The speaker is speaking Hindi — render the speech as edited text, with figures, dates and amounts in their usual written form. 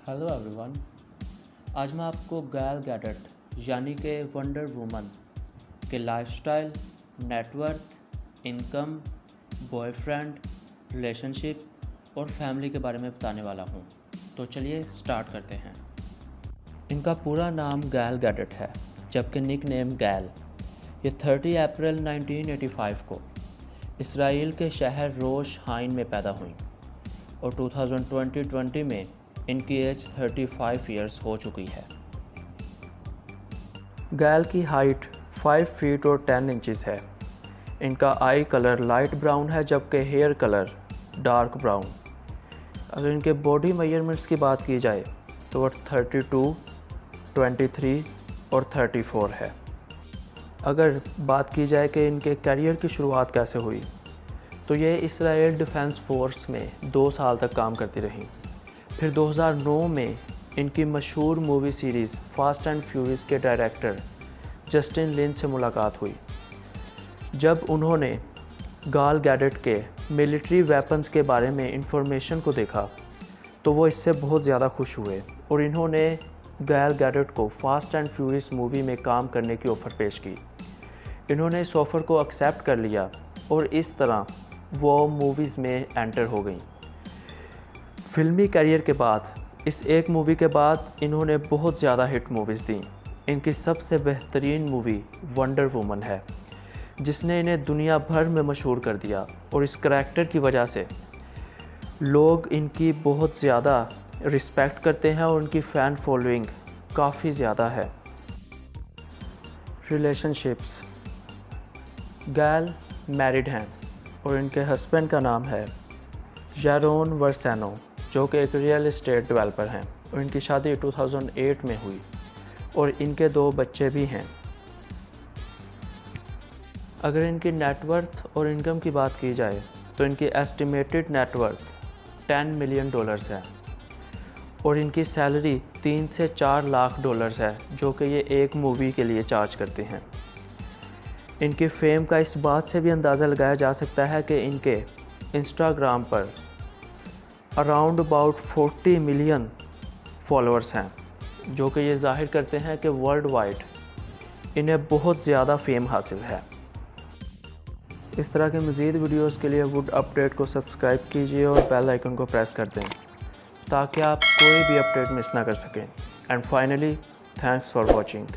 Hello everyone. आज मैं आपको गैल गैडेट यानी कि वंडर वुमन के lifestyle, net worth, income, boyfriend, relationship और फैमिली के बारे में बताने वाला हूँ। तो चलिए स्टार्ट करते हैं। इनका पूरा नाम गैल गैडेट है, जबकि निक नेम गैल। ये 30 अप्रैल 1985 को इसराइल के शहर रोश हाइन में पैदा हुई और 2020 में इनकी एज 35 इयर्स हो चुकी है। गैल की हाइट 5 फीट और 10 इंचज़ है। इनका आई कलर लाइट ब्राउन है, जबकि हेयर कलर डार्क ब्राउन। अगर इनके बॉडी मेजरमेंट्स की बात की जाए तो वो 32, 23 और 34 है। अगर बात की जाए कि इनके करियर की शुरुआत कैसे हुई, तो ये इसराइल डिफेंस फोर्स में 2 साल तक काम करती रहीं। फिर 2009 में इनकी मशहूर movie series fast and furious के डायरेक्टर जस्टिन लिन से मुलाकात हुई। जब उन्होंने गैल गैडेट के मिलिट्री वेपन्स के बारे में इंफॉर्मेशन को देखा तो वो इससे बहुत ज़्यादा खुश हुए और इन्होंने गैल गैडेट को फास्ट एंड फ्यूरियस मूवी में काम करने की ऑफ़र पेश की। इन्होंने इस ऑफ़र को एक्सेप्ट कर लिया और इस तरह वो मूवीज़ में एंटर हो गई। फिल्मी करियर के बाद इस एक मूवी के बाद इन्होंने बहुत ज़्यादा हिट मूवीज़ दी। इनकी सबसे बेहतरीन मूवी वंडर वुमन है, जिसने इन्हें दुनिया भर में मशहूर कर दिया और इस करैक्टर की वजह से लोग इनकी बहुत ज़्यादा रिस्पेक्ट करते हैं और उनकी फ़ैन फॉलोइंग काफ़ी ज़्यादा है। रिलेशनशिप्स, गैल मैरिड हैं और इनके हस्बैंड का नाम है यारोन वर्सैनो, जो कि एक रियल एस्टेट डेवलपर हैं और इनकी शादी 2008 में हुई और इनके 2 बच्चे भी हैं। अगर इनकी नेटवर्थ और इनकम की बात की जाए तो इनकी एस्टिमेटेड नेटवर्थ $10 मिलियन है और इनकी सैलरी 3 से 4 लाख डॉलर्स है, जो कि ये एक मूवी के लिए चार्ज करते हैं। इनकी फेम का इस बात से भी अंदाज़ा लगाया जा सकता है कि इनके इंस्टाग्राम पर अराउंड अबाउट 40 मिलियन फॉलोअर्स हैं, जो कि ये ज़ाहिर करते हैं कि वर्ल्ड वाइड इन्हें बहुत ज़्यादा फेम हासिल है। इस तरह के मज़ीद वीडियोस के लिए वुड अपडेट को सब्सक्राइब कीजिए और बेल आइकन को प्रेस कर दें ताकि आप कोई भी अपडेट मिस ना कर सकें। And finally, thanks for watching.